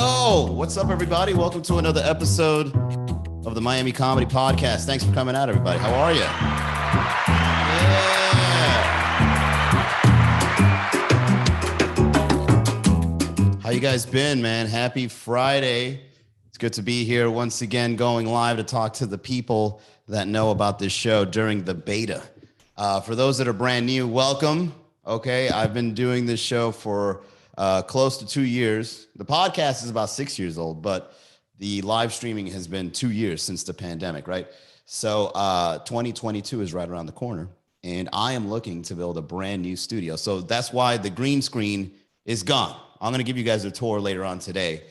Yo, what's up, everybody? Welcome to another episode of the Miami Comedy Podcast. Thanks for coming out, everybody. How are you? Yeah. How you guys been, man? Happy Friday. It's good to be here once again, going live to talk to the people that know about this show during the beta. For those that are brand new, welcome. Okay, I've been doing this show for close to 2 years. The podcast is about 6 years old, but the live streaming has been 2 years since the pandemic, right? So 2022 is right around the corner, and I am looking to build a brand new studio. So that's why the green screen is gone. I'm going to give you guys a tour later on today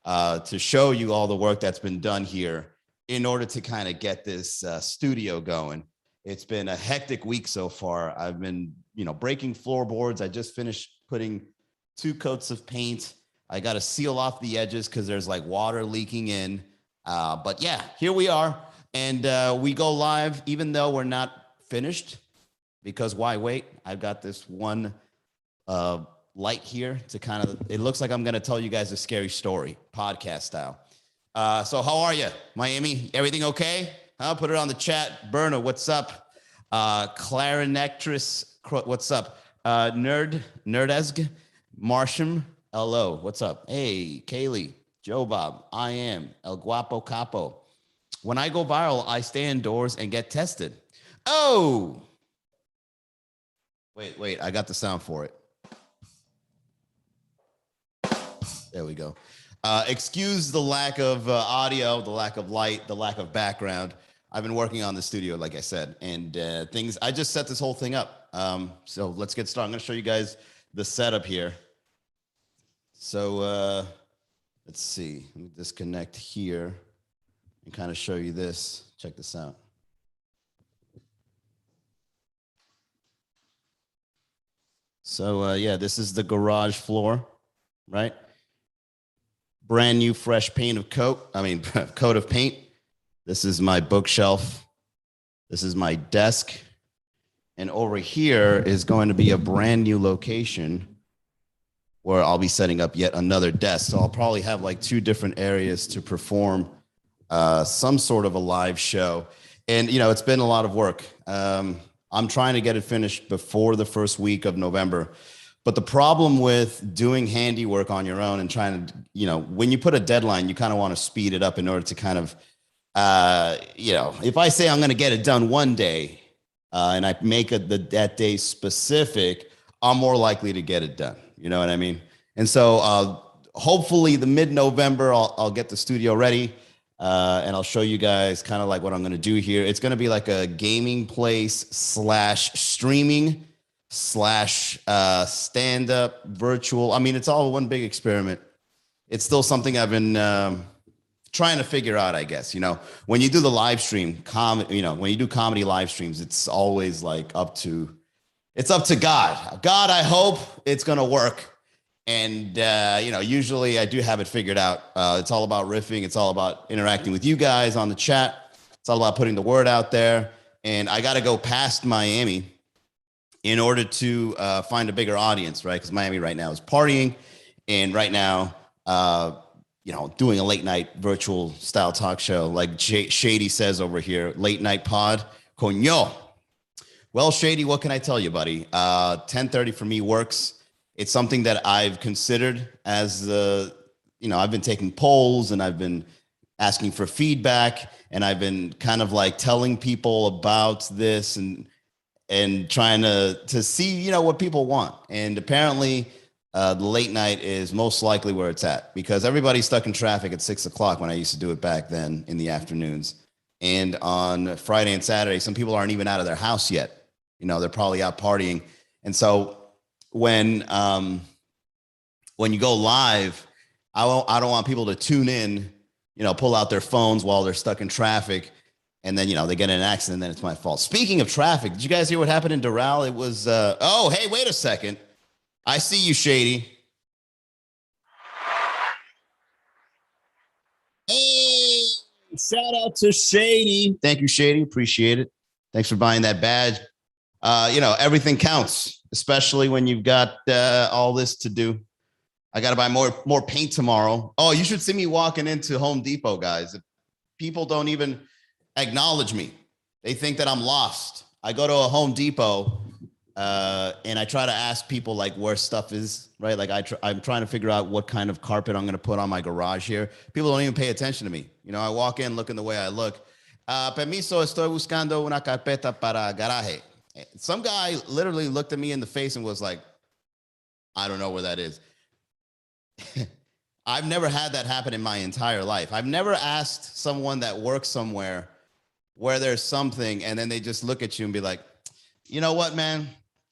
to show you all the work that's been done here in order to kind of get this studio going. It's been a hectic week so far. I've been, breaking floorboards. I just finished putting 2 coats of paint. I got to seal off the edges because there's like water leaking in. But yeah, here we are. And we go live even though we're not finished, because why wait? I've got this one light here to kind of, it looks like I'm going to tell you guys a scary story, podcast style. So how are you, Miami? Everything okay? I'll put it on the chat. Berna, what's up? Clarinectress, what's up? Nerdesg, Marsham, hello, what's up? Hey, Kaylee, Joe Bob, I am El Guapo Capo. When I go viral, I stay indoors and get tested. Oh! Wait, I got the sound for it. There we go. Excuse the lack of audio, the lack of light, the lack of background. I've been working on the studio, like I said, and I just set this whole thing up. So let's get started. I'm going to show you guys the setup here. So let's see. Let me disconnect here and kind of show you this. Check this out. So yeah, this is the garage floor, right? Brand new, fresh coat of paint. This is my bookshelf. This is my desk. And over here is going to be a brand new location where I'll be setting up yet another desk. So I'll probably have like 2 different areas to perform some sort of a live show. And, it's been a lot of work. I'm trying to get it finished before the first week of November. But the problem with doing handiwork on your own and trying to, when you put a deadline, you kind of want to speed it up in order to kind of, if I say I'm going to get it done one day and I make that day specific, I'm more likely to get it done. You know what I mean? And so hopefully the mid-November, I'll get the studio ready and I'll show you guys kind of like what I'm going to do here. It's going to be like a gaming place / streaming / stand-up virtual. I mean, it's all one big experiment. It's still something I've been trying to figure out, I guess. When you do the live stream, when you do comedy live streams, it's always like it's up to God. God, I hope it's going to work. And, usually I do have it figured out. It's all about riffing. It's all about interacting with you guys on the chat. It's all about putting the word out there. And I got to go past Miami in order to find a bigger audience, right? Because Miami right now is partying. And right now, doing a late night virtual style talk show, like Shady says over here, late night pod, coño. Well, Shady, what can I tell you, buddy? 10:30 for me works. It's something that I've considered as I've been taking polls and I've been asking for feedback and I've been kind of like telling people about this and trying to see, what people want. And apparently the late night is most likely where it's at because everybody's stuck in traffic at 6 o'clock when I used to do it back then in the afternoons. And on Friday and Saturday, some people aren't even out of their house yet. They're probably out partying. And so when you go live, I don't want people to tune in, pull out their phones while they're stuck in traffic. And then, they get in an accident and then it's my fault. Speaking of traffic, did you guys hear what happened in Doral? It was, hey, wait a second. I see you, Shady. Hey, shout out to Shady. Thank you, Shady. Appreciate it. Thanks for buying that badge. Everything counts, especially when you've got all this to do. I got to buy more paint tomorrow. Oh, you should see me walking into Home Depot, guys. People don't even acknowledge me. They think that I'm lost. I go to a Home Depot and I try to ask people like where stuff is, right? Like I'm trying to figure out what kind of carpet I'm going to put on my garage here. People don't even pay attention to me. You know, I walk in looking the way I look. Permiso, estoy buscando una carpeta para garaje. Some guy literally looked at me in the face and was like, I don't know where that is. I've never had that happen in my entire life. I've never asked someone that works somewhere where there's something and then they just look at you and be like, you know what, man?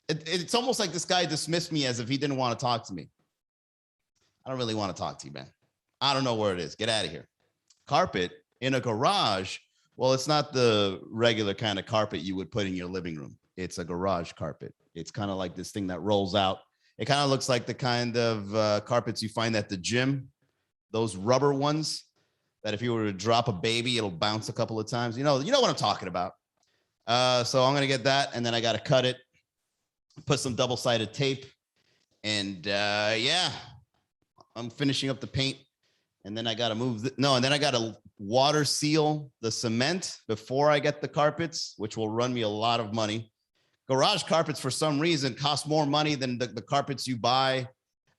It's almost like this guy dismissed me as if he didn't want to talk to me. I don't really want to talk to you, man. I don't know where it is. Get out of here. Carpet in a garage. Well, it's not the regular kind of carpet you would put in your living room. It's a garage carpet. It's kind of like this thing that rolls out. It kind of looks like the kind of carpets you find at the gym, those rubber ones that if you were to drop a baby, it'll bounce a couple of times. You know what I'm talking about. So I'm going to get that, and then I got to cut it, put some double-sided tape, and yeah, I'm finishing up the paint, and then I got to and then I got to water seal the cement before I get the carpets, which will run me a lot of money. Garage carpets, for some reason, cost more money than the carpets you buy,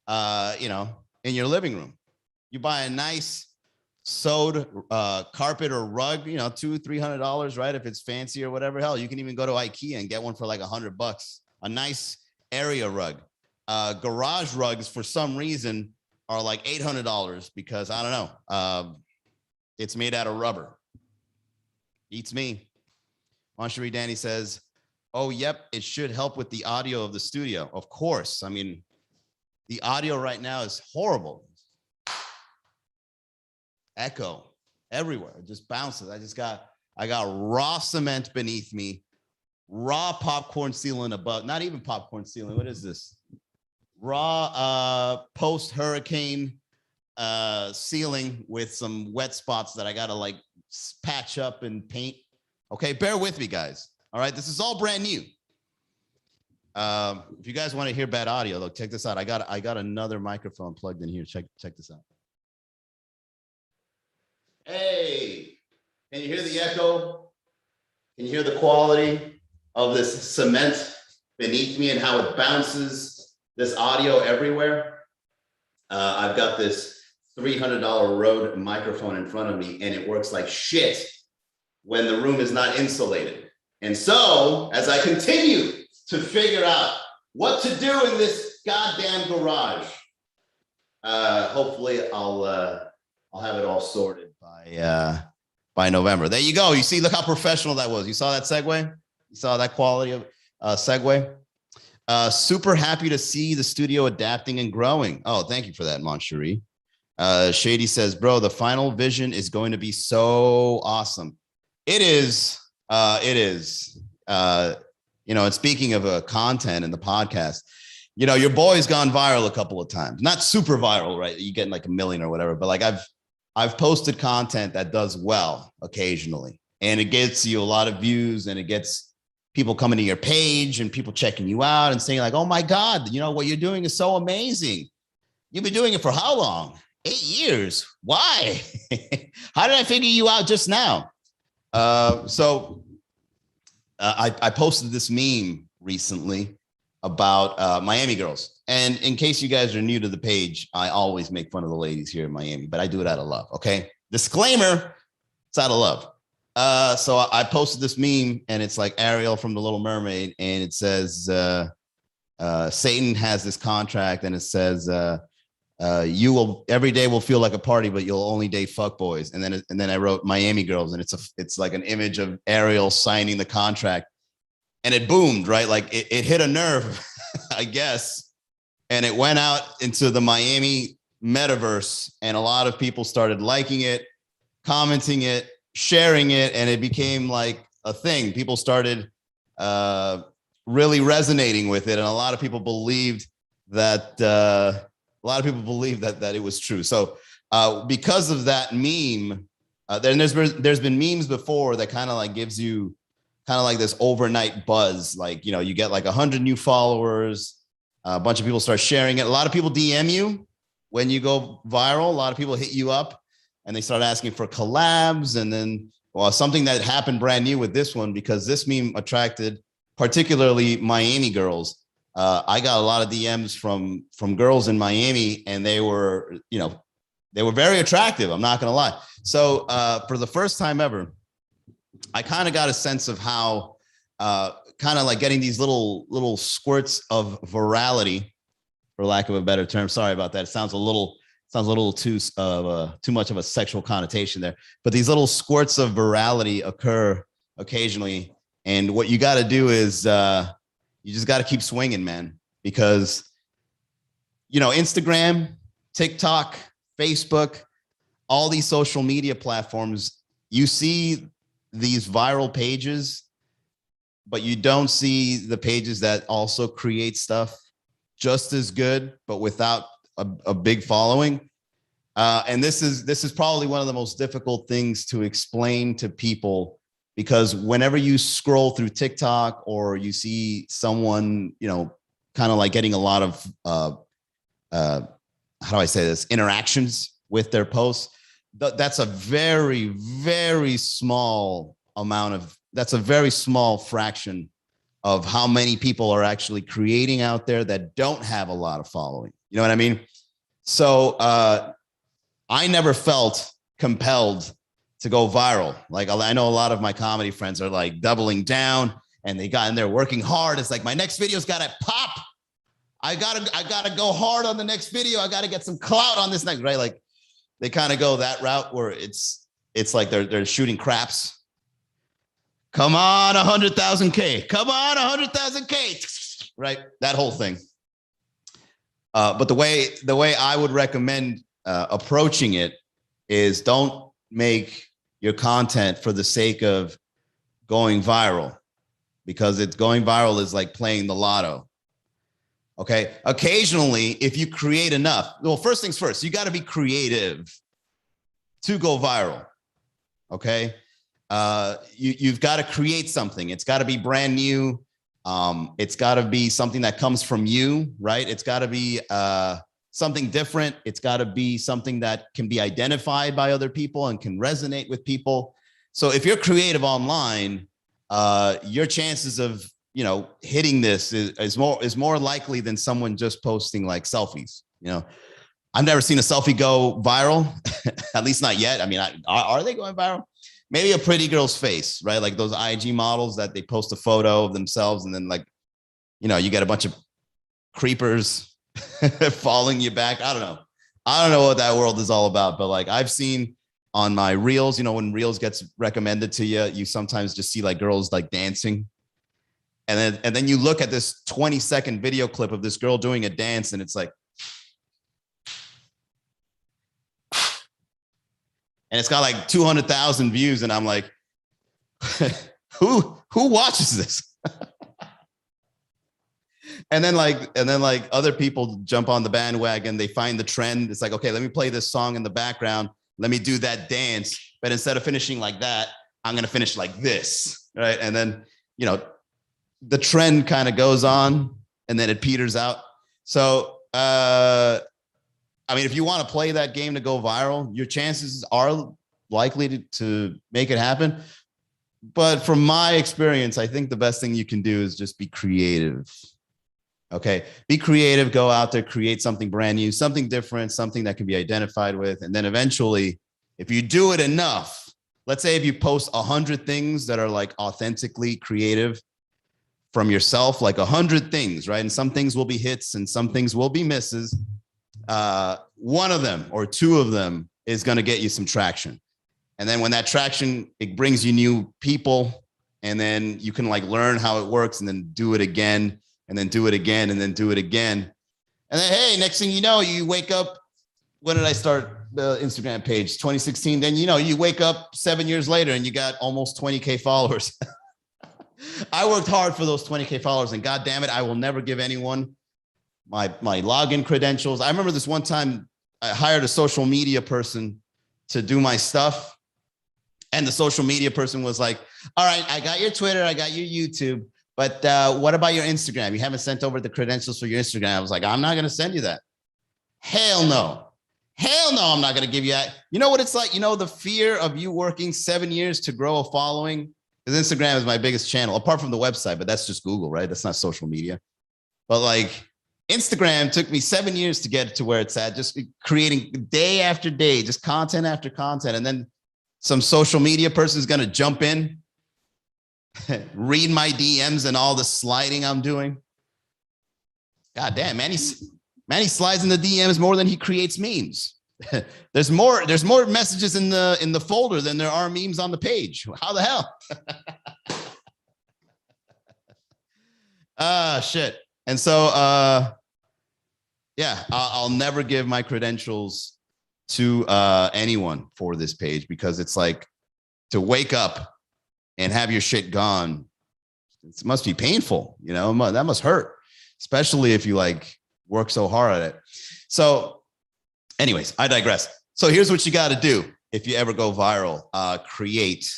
in your living room. You buy a nice sewed carpet or rug, $200-$300, right? If it's fancy or whatever. Hell, you can even go to IKEA and get one for like $100. A nice area rug. Garage rugs, for some reason, are like $800 because I don't know. It's made out of rubber. Eats me. Moncherie Danny says, oh, yep, it should help with the audio of the studio. Of course. I mean, the audio right now is horrible. Echo everywhere. It just bounces. I got raw cement beneath me, raw popcorn ceiling above. Not even popcorn ceiling. What is this? Raw post-hurricane ceiling with some wet spots that I got to like patch up and paint. Okay, bear with me, guys. All right, this is all brand new. If you guys want to hear bad audio, look, check this out. I got another microphone plugged in here. Check this out. Hey, can you hear the echo? Can you hear the quality of this cement beneath me and how it bounces this audio everywhere? I've got this $300 Rode microphone in front of me, and it works like shit when the room is not insulated. And so, as I continue to figure out what to do in this goddamn garage, hopefully I'll have it all sorted by November. There you go. You see, look how professional that was. You saw that segue? You saw that quality of segue? Super happy to see the studio adapting and growing. Oh, thank you for that, Moncherie. Shady says, bro, the final vision is going to be so awesome. It is. And speaking of content in the podcast, your boy's gone viral a couple of times. Not super viral, right? You get like 1 million or whatever, but like I've posted content that does well occasionally, and it gets you a lot of views, and it gets people coming to your page and people checking you out and saying like, oh my God, what you're doing is so amazing. You've been doing it for how long? 8 years. Why? How did I figure you out just now? So I posted this meme recently about Miami girls. And in case you guys are new to the page, I always make fun of the ladies here in Miami, but I do it out of love. Okay. Disclaimer, it's out of love. So I posted this meme, and it's like Ariel from The Little Mermaid. And it says, Satan has this contract, and it says, you will every day will feel like a party, but you'll only date fuckboys. And then I wrote Miami girls, and it's like an image of Ariel signing the contract, and it boomed, right? Like it hit a nerve, I guess. And it went out into the Miami metaverse, and a lot of people started liking it, commenting it, sharing it, and it became like a thing. People started really resonating with it, and a lot of people believed that that it was true. So because of that meme, then there's been memes before that kind of like gives you kind of like this overnight buzz. Like, you get like 100 new followers, a bunch of people start sharing it. A lot of people DM you when you go viral, a lot of people hit you up and they start asking for collabs. And then, well, something that happened brand new with this one, because this meme attracted particularly Miami girls. I got a lot of DMs from girls in Miami, and they were, they were very attractive. I'm not going to lie. So for the first time ever, I kind of got a sense of how kind of like getting these little squirts of virality, for lack of a better term. Sorry about that. It sounds a little too much of a sexual connotation there. But these little squirts of virality occur occasionally, and what you got to do is you just got to keep swinging, man, because Instagram, TikTok, Facebook, all these social media platforms, you see these viral pages, but you don't see the pages that also create stuff just as good, but without a big following. And this is probably one of the most difficult things to explain to people, because whenever you scroll through TikTok or you see someone, kind of like getting a lot of, how do I say this, interactions with their posts, that's a very, very small that's a very small fraction of how many people are actually creating out there that don't have a lot of following. You know what I mean? So I never felt compelled to go viral. Like, I know a lot of my comedy friends are like doubling down, and they got in there working hard. It's like, my next video's got to pop. I gotta go hard on the next video. I gotta get some clout on this next, right? Like, they kind of go that route where it's like they're shooting craps. Come on, 100,000K. Come on, 100,000K. Right? That whole thing. But the way I would recommend approaching it is, don't make your content for the sake of going viral, because going viral is like playing the lotto. Okay. Occasionally, if you create enough, well, first things first, you got to be creative to go viral. Okay. You've got to create something. It's got to be brand new. It's got to be something that comes from you, right? It's got to be something different. It's got to be something that can be identified by other people and can resonate with people. So if you're creative online, your chances of hitting this is more likely than someone just posting like selfies. I've never seen a selfie go viral, at least not yet. I mean, are they going viral? Maybe a pretty girl's face, right? Like those IG models that they post a photo of themselves, and then like, you get a bunch of creepers following you back. I don't know what that world is all about, but like, I've seen on my reels, when reels gets recommended to you, you sometimes just see like girls like dancing. And then you look at this 20-second video clip of this girl doing a dance, and it's like, and it's got like 200,000 views, and I'm like, who watches this? And then other people jump on the bandwagon. They find the trend. It's like, okay, let me play this song in the background. Let me do that dance. But instead of finishing like that, I'm going to finish like this, right? And then, the trend kind of goes on, and then it peters out. So, I mean, if you want to play that game to go viral, your chances are likely to make it happen. But from my experience, I think the best thing you can do is just be creative. Okay. Be creative, go out there, create something brand new, something different, something that can be identified with. And then eventually, if you do it enough, let's say if you post 100 things that are like authentically creative from yourself, like 100 things, right? And some things will be hits and some things will be misses. One of them or two of them is going to get you some traction. And then when that traction, it brings you new people, and then you can like learn how it works, and then do it again, and then do it again, and then do it again. And then, hey, next thing you know, you wake up. When did I start the Instagram page? 2016. Then, you wake up 7 years later and you got almost 20K followers. I worked hard for those 20K followers, and God damn it, I will never give anyone my login credentials. I remember this one time I hired a social media person to do my stuff. And the social media person was like, all right, I got your Twitter, I got your YouTube, but what about your Instagram? You haven't sent over the credentials for your Instagram. I was like, I'm not going to send you that. Hell no. Hell no, I'm not going to give you that. You know what it's like? You know, the fear of you working 7 years to grow a following? Because Instagram is my biggest channel, apart from the website, but that's just Google, right? That's not social media. But like Instagram took me 7 years to get to where it's at, just creating day after day, just content after content. And then some social media person is going to jump in, read my DMs and all the sliding I'm doing. God damn, Manny slides in the DMs more than he creates memes. there's more messages in the folder than there are memes on the page. How the hell? Shit. And so yeah, I'll never give my credentials to anyone for this page, because it's like, to wake up and have your shit gone, it must be painful, you know, that must hurt, especially if you like work so hard at it. So anyways, I digress. So here's what you got to do if you ever go viral: create.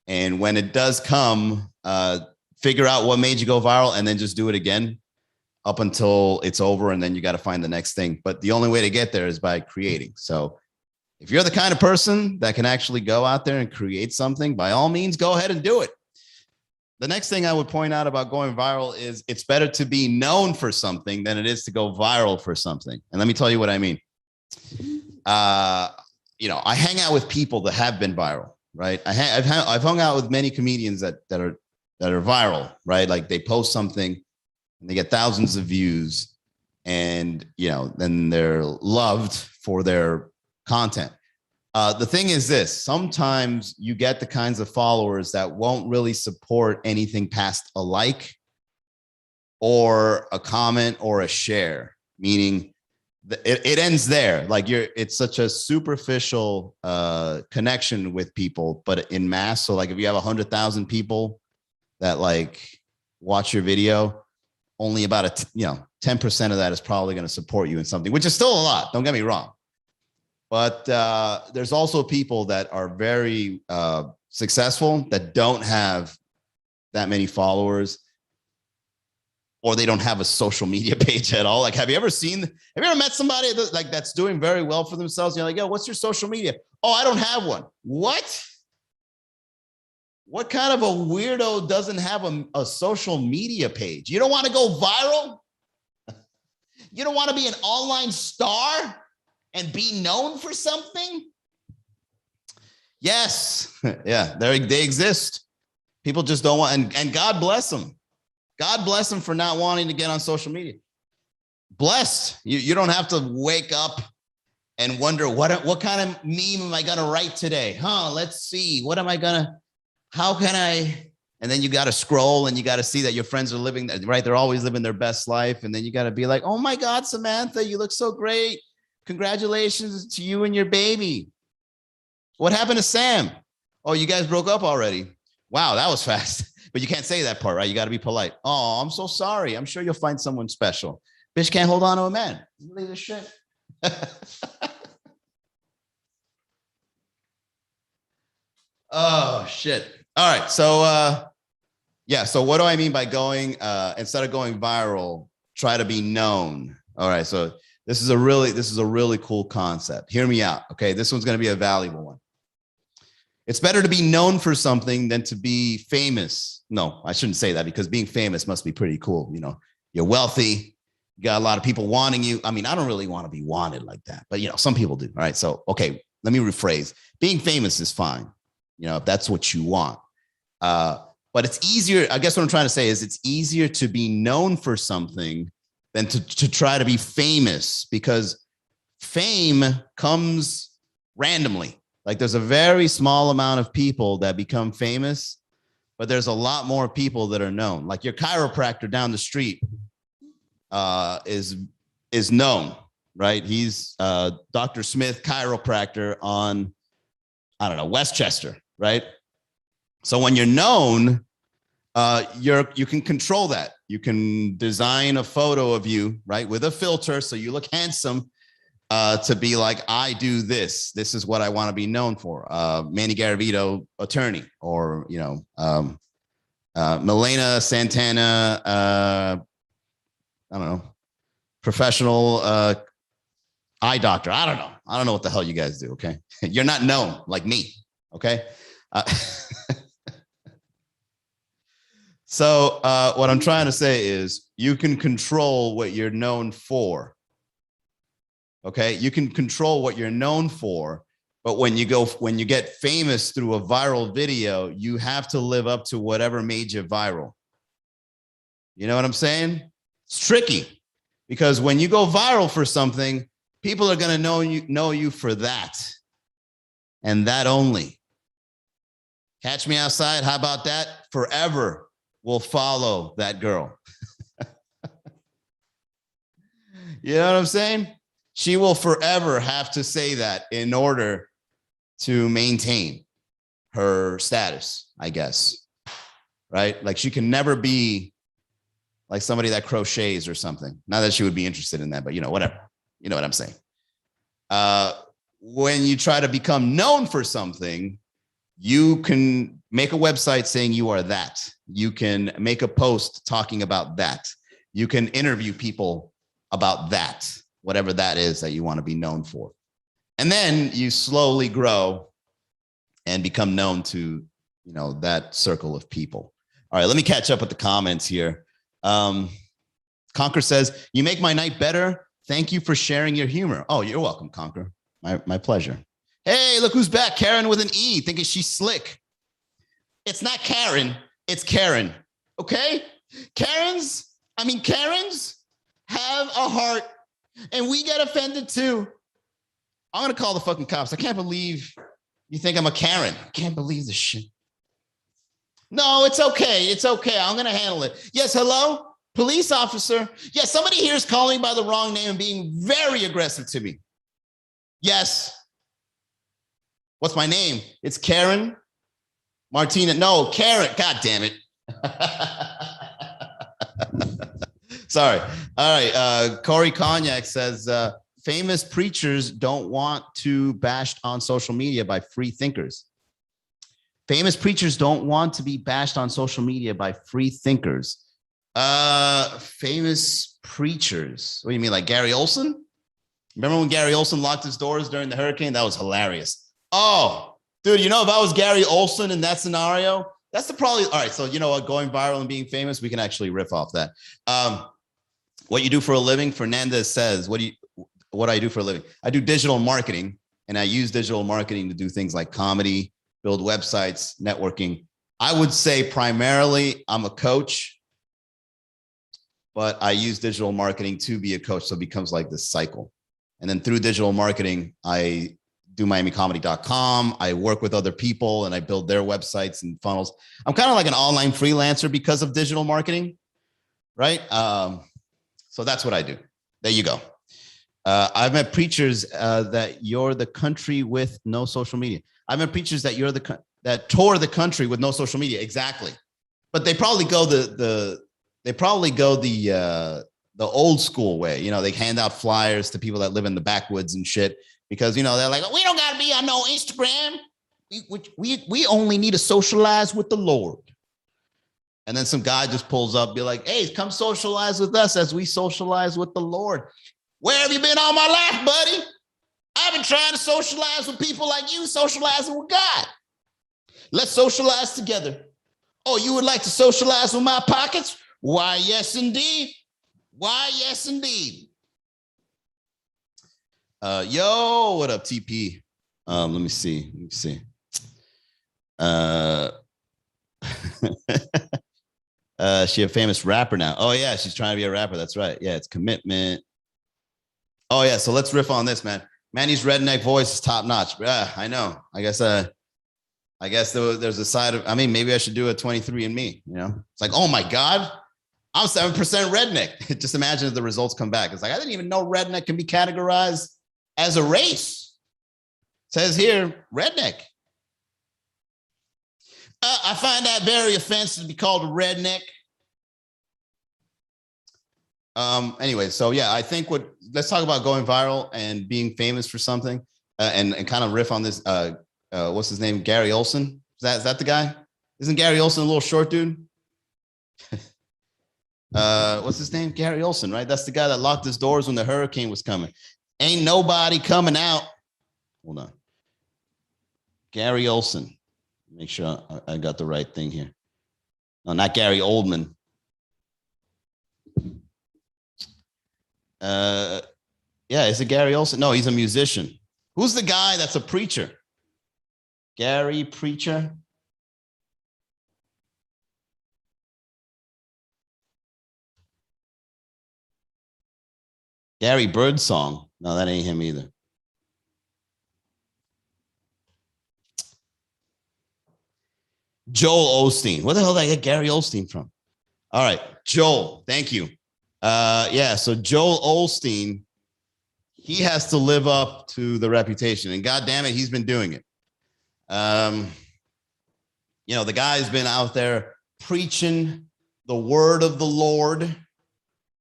And when it does come, figure out what made you go viral and then just do it again up until it's over. And then you got to find the next thing. But the only way to get there is by creating. So if you're the kind of person that can actually go out there and create something, by all means, go ahead and do it. The next thing I would point out about going viral is it's better to be known for something than it is to go viral for something. And let me tell you what I mean. You know, I hang out with people that have been viral, right? I've hung out with many comedians that are viral, right? Like they post something and they get thousands of views, and you know, then they're loved for their content. The thing is this: sometimes you get the kinds of followers that won't really support anything past a like or a comment or a share, meaning it ends there. Like it's such a superficial connection with people, but in mass. So like if you have 100,000 people that like watch your video, only about 10% of that is probably going to support you in something, which is still a lot. Don't get me wrong. But there's also people that are very successful that don't have that many followers, or they don't have a social media page at all. Like, have you ever met somebody that's doing very well for themselves? You're like, yo, what's your social media? Oh, I don't have one. What? What kind of a weirdo doesn't have a social media page? You don't want to go viral? You don't want to be an online star and be known for something? Yes. Yeah, they exist. People just don't want, and God bless them. God bless them for not wanting to get on social media. Blessed. You don't have to wake up and wonder, what kind of meme am I going to write today? Let's see. How can I? And then you got to scroll and you got to see that your friends are living, right? They're always living their best life. And then you got to be like, oh my God, Samantha, you look so great. Congratulations to you and your baby. What happened to Sam? Oh, you guys broke up already. Wow, that was fast. But you can't say that part, right? You got to be polite. Oh, I'm so sorry. I'm sure you'll find someone special. Bitch can't hold on to a man. Believe this shit. Oh, shit. All right. So, yeah. So what do I mean by going, instead of going viral, try to be known? All right. So this is a really cool concept. Hear me out. Okay. This one's going to be a valuable one. It's better to be known for something than to be famous. No, I shouldn't say that, because being famous must be pretty cool. You know, you're wealthy, you got a lot of people wanting you. I mean, I don't really want to be wanted like that, but you know, some people do. All right. So, okay, let me rephrase. Being famous is fine, you know, if that's what you want. But it's easier. I guess what I'm trying to say is it's easier to be known for something than to try to be famous, because fame comes randomly. Like there's a very small amount of people that become famous, but there's a lot more people that are known. Like your chiropractor down the street is known, right? He's Dr. Smith chiropractor on, I don't know, Westchester, right? So when you're known, you can control that. You can design a photo of you, right, with a filter so you look handsome. To be like, I do this. This is what I want to be known for. Manny Garavito, attorney, or you know, Milena Santana, I don't know, professional eye doctor. I don't know. I don't know what the hell you guys do. Okay. You're not known like me. Okay. So what I'm trying to say is you can control what you're known for. Okay. You can control what you're known for. But when you get famous through a viral video, you have to live up to whatever made you viral. You know what I'm saying? It's tricky because when you go viral for something, people are going to know you for that and that only. Catch Me Outside. How about that? Forever will follow that girl. You know what I'm saying? She will forever have to say that in order to maintain her status, I guess. Right? Like she can never be like somebody that crochets or something. Not that she would be interested in that, but whatever. You know what I'm saying? When you try to become known for something, you can make a website saying you are that. You can make a post talking about that. You can interview people about that, whatever that is that you want to be known for. And then you slowly grow and become known to, that circle of people. All right, let me catch up with the comments here. Conquer says, you make my night better. Thank you for sharing your humor. Oh, you're welcome, Conquer. My pleasure. Hey, look who's back. Karen with an E, thinking she's slick. It's not Karen. It's Karen. Okay? Karens have a heart, and we get offended too. I'm going to call the fucking cops. I can't believe you think I'm a Karen. I can't believe this shit. No, it's okay. It's okay. I'm going to handle it. Yes, hello? Police officer. Yes, somebody here is calling by the wrong name and being very aggressive to me. Yes. What's my name? It's Karen Martina. No, Karen. God damn it. Sorry. All right. Corey Cognac says, famous preachers don't want to be bashed on social media by free thinkers. Famous preachers don't want to be bashed on social media by free thinkers. Famous preachers. What do you mean, like Gary Olson? Remember when Gary Olson locked his doors during the hurricane? That was hilarious. Oh, dude, if I was Gary Olson in that scenario, that's all right. So going viral and being famous, we can actually riff off that. What you do for a living? Fernandez says, what do I do for a living? I do digital marketing, and I use digital marketing to do things like comedy, build websites, networking. I would say primarily I'm a coach, but I use digital marketing to be a coach. So it becomes like this cycle. And then through digital marketing, I do MiamiComedy.com. I work with other people and I build their websites and funnels. I'm kind of like an online freelancer because of digital marketing, right? So that's what I do. There you go. I've met preachers that you're the country with no social media. I've met preachers that that tour the country with no social media. Exactly. But they probably go the old school way. They hand out flyers to people that live in the backwoods and shit because, they're like, we don't got to be on no Instagram. We only need to socialize with the Lord. And then some guy just pulls up, be like, hey, come socialize with us as we socialize with the Lord. Where have you been all my life, buddy? I've been trying to socialize with people like you, socializing with God. Let's socialize together. Oh, you would like to socialize with my pockets? Why, yes, indeed. Why, yes, indeed. Yo, what up, TP? Let me see. She a famous rapper now. Oh, yeah, she's trying to be a rapper. That's right. Yeah, it's Commitment. Oh, yeah, so let's riff on this, man. Manny's redneck voice is top notch. Yeah, I know. I guess there's a side of, maybe I should do a 23andMe, It's like, oh my God, I'm 7% redneck. Just imagine if the results come back. It's like, I didn't even know redneck can be categorized as a race. It says here, redneck. I find that very offensive to be called a redneck. Anyway, so yeah, I think let's talk about going viral and being famous for something and kind of riff on this. What's his name? Gary Olson. Is that the guy? Isn't Gary Olson a little short dude? What's his name? Gary Olson, right? That's the guy that locked his doors when the hurricane was coming. Ain't nobody coming out. Hold on. Gary Olson. Make sure I got the right thing here. No, not Gary Oldman. Yeah, is it Gary Olson? No, he's a musician. Who's the guy that's a preacher? Gary Preacher? Gary Birdsong. No, that ain't him either. Joel Osteen. Where the hell did I get Gary Osteen from? All right, Joel. Thank you. Yeah, so Joel Osteen, he has to live up to the reputation, and God damn it, he's been doing it. You know, the guy's been out there preaching the word of the Lord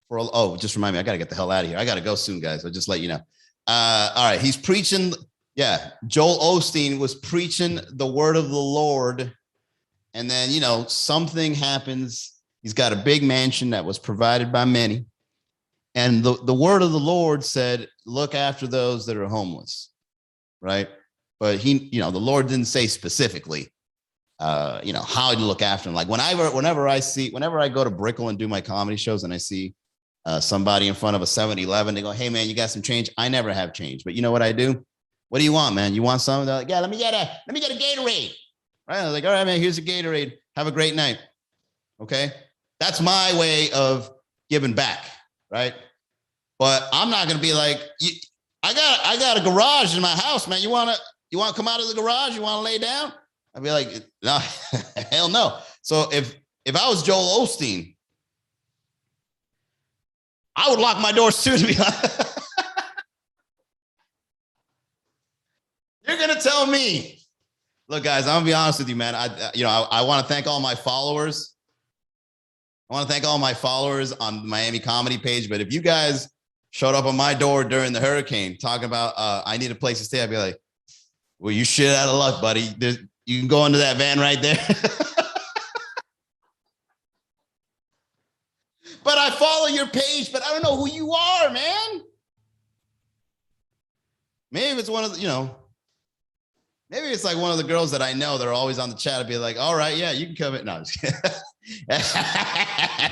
for, oh, just remind me, I got to get the hell out of here. I got to go soon, guys. I'll just let you know. All right, he's preaching. Yeah, Joel Osteen was preaching the word of the Lord. And then, you know, something happens. He's got a big mansion that was provided by many. And the word of the Lord said, look after those that are homeless, right? But he, you know, the Lord didn't say specifically, you know, how to look after them. Like whenever I go to Brickell and do my comedy shows and I see somebody in front of a 7-Eleven, they go, hey man, you got some change? I never have change, but you know what I do? What do you want, man? You want something? They're like, yeah, let me get a Gatorade. Right? I was like, all right, man, here's a Gatorade. Have a great night. Okay. That's my way of giving back. Right. But I'm not going to be like, I got a garage in my house, man. You want to come out of the garage? You want to lay down? I'd be like, no, hell no. So if I was Joel Osteen, I would lock my doors too, to be honest. You're going to tell me. Look, guys, I'm gonna be honest with you, man. I want to thank all my followers. I want to thank all my followers on the Miami Comedy page. But if you guys showed up on my door during the hurricane talking about I need a place to stay, I'd be like, well, you shit out of luck, buddy. You can go into that van right there. But I follow your page, but I don't know who you are, man. Maybe it's one of the, you know. Maybe it's like one of the girls that I know that are always on the chat. I'd be like, all right, yeah, you can come in. No, I'm just kidding.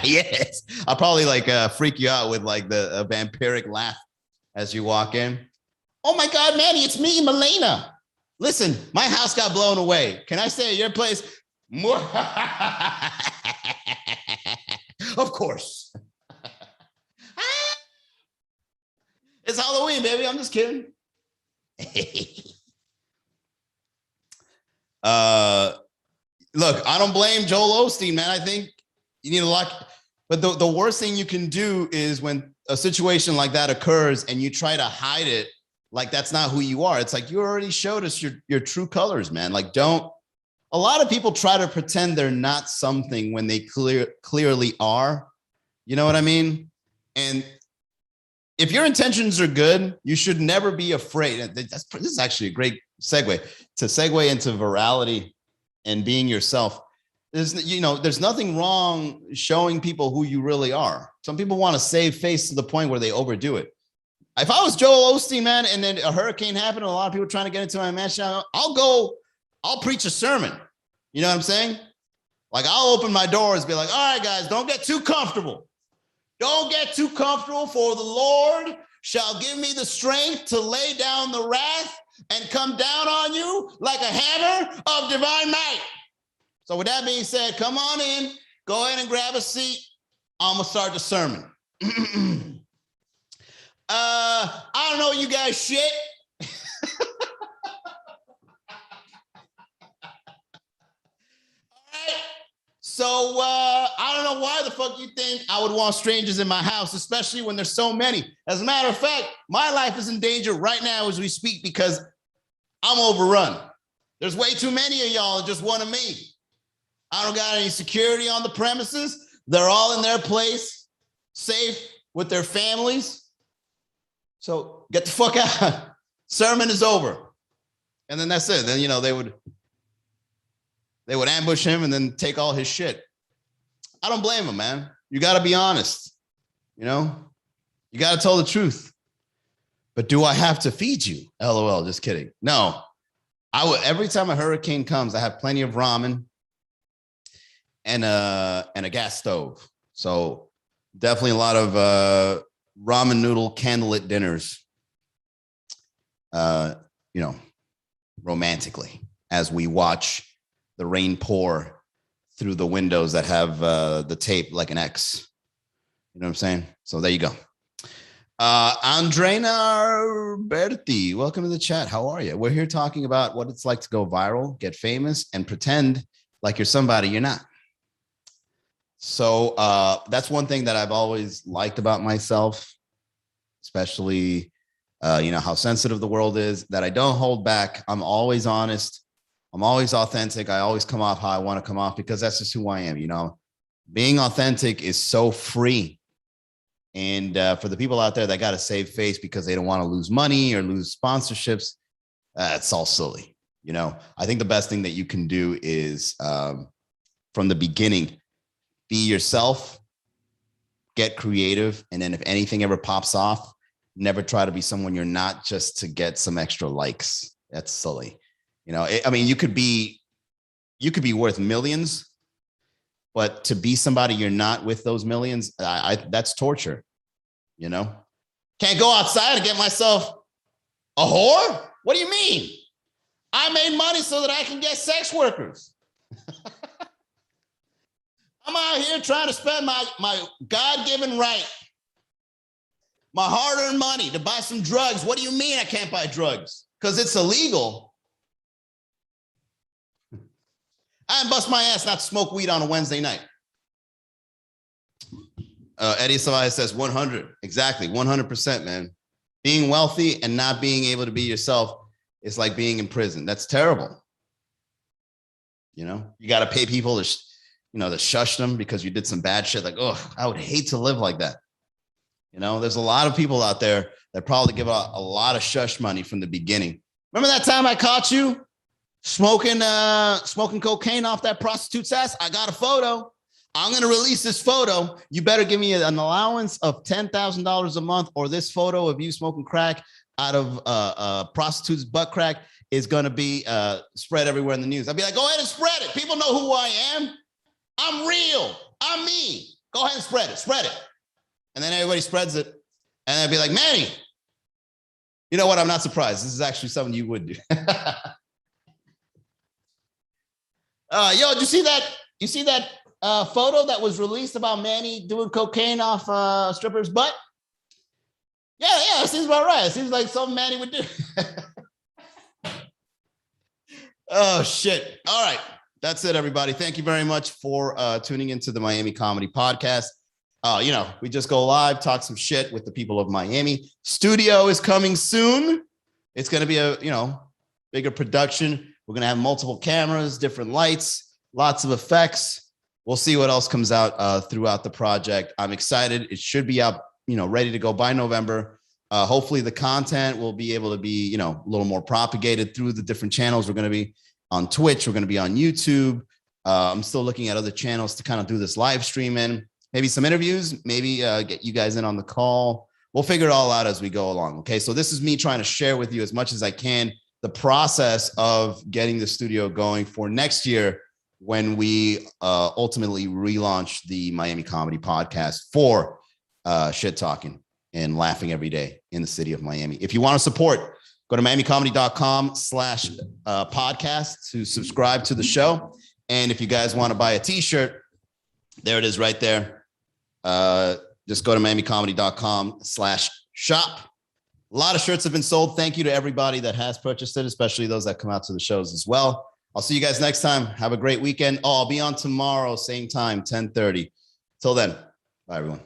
Yes. I'll probably like freak you out with like the vampiric laugh as you walk in. Oh my God, Manny, it's me, Milena. Listen, my house got blown away. Can I stay at your place? Of course. It's Halloween, baby. I'm just kidding. Look, I don't blame Joel Osteen, man. I think you need to lock, but the worst thing you can do is when a situation like that occurs and you try to hide it, like that's not who you are. It's like, you already showed us your true colors, man. Like a lot of people try to pretend they're not something when they clearly are. You know what I mean? And if your intentions are good, you should never be afraid. This is actually a great segue into virality and being yourself. There's nothing wrong showing people who you really are. Some people want to save face to the point where they overdo it. If I was Joel Osteen, man, and then a hurricane happened, and a lot of people trying to get into my mansion, I'll preach a sermon. You know what I'm saying? Like, I'll open my doors and be like, all right, guys, don't get too comfortable. Don't get too comfortable, for the Lord shall give me the strength to lay down the wrath and come down on you like a hammer of divine might. So with that being said, come on in, go ahead and grab a seat. I'm gonna start the sermon. I don't know you guys shit. So I don't know why the fuck you think I would want strangers in my house, especially when there's so many. As a matter of fact, my life is in danger right now as we speak because I'm overrun. There's way too many of y'all that just one of me. I don't got any security on the premises. They're all in their place, safe with their families. So get the fuck out. Sermon is over. And then that's it. Then, you know, they would ambush him and then take all his shit. I don't blame him, man. You got to be honest. You know, you got to tell the truth. But do I have to feed you? LOL, just kidding. No, I would, every time a hurricane comes, I have plenty of ramen and a gas stove. So definitely a lot of ramen noodle candlelit dinners, you know, romantically as we watch the rain pour through the windows that have the tape like an X. You know what I'm saying? So there you go. Andrena Berti, welcome to the chat. How are you? We're here talking about what it's like to go viral, get famous, and pretend like you're somebody you're not. So that's one thing that I've always liked about myself, especially, you know, how sensitive the world is, that I don't hold back. I'm always honest. I'm always authentic. I always come off how I want to come off because that's just who I am. You know, being authentic is so free. And for the people out there that got to save face because they don't want to lose money or lose sponsorships, it's all silly. You know, I think the best thing that you can do is from the beginning, be yourself, get creative. And then if anything ever pops off, never try to be someone you're not just to get some extra likes. That's silly. You know, I mean, you could be worth millions, but to be somebody you're not with those millions, that's torture. You know, can't go outside and get myself a whore. What do you mean? I made money so that I can get sex workers. I'm out here trying to spend my God-given right, my hard-earned money to buy some drugs. What do you mean I can't buy drugs? Because it's illegal. I didn't bust my ass not to smoke weed on a Wednesday night. Eddie Savaya says 100. Exactly. 100%, man. Being wealthy and not being able to be yourself is like being in prison. That's terrible. You know, you got to pay people to, to shush them because you did some bad shit. Like, oh, I would hate to live like that. You know, there's a lot of people out there that probably give out a lot of shush money from the beginning. Remember that time I caught you smoking cocaine off that prostitute's ass? I got a photo. I'm going to release this photo. You better give me an allowance of $10,000 a month, or this photo of you smoking crack out of a prostitute's butt crack is going to be spread everywhere in the news. I'd be like, go ahead and spread it. People know who I am. I'm real. I'm me. Go ahead and spread it. Spread it. And then everybody spreads it. And I'd be like, Manny, you know what? I'm not surprised. This is actually something you would do. Yo, did you see that? You see that photo that was released about Manny doing cocaine off a stripper's butt? Yeah, it seems about right. It seems like something Manny would do. Oh, shit. All right. That's it, everybody. Thank you very much for tuning into the Miami Comedy Podcast. We just go live, talk some shit with the people of Miami. Studio is coming soon. It's going to be a, bigger production. We're going to have multiple cameras, different lights, lots of effects. We'll see what else comes out throughout the project. I'm excited. It should be up, ready to go by November. Hopefully the content will be able to be, a little more propagated through the different channels. We're going to be on Twitch. We're going to be on YouTube. I'm still looking at other channels to kind of do this live stream in. Maybe some interviews, maybe get you guys in on the call. We'll figure it all out as we go along. Okay, so this is me trying to share with you as much as I can the process of getting the studio going for next year when we ultimately relaunch the Miami Comedy Podcast for shit talking and laughing every day in the city of Miami. If you want to support, go to miamicomedy.com/podcast to subscribe to the show. And if you guys want to buy a t-shirt, there it is right there. Just go to miamicomedy.com/shop. A lot of shirts have been sold. Thank you to everybody that has purchased it, especially those that come out to the shows as well. I'll see you guys next time. Have a great weekend. Oh, I'll be on tomorrow, same time, 10:30. Till then, bye, everyone.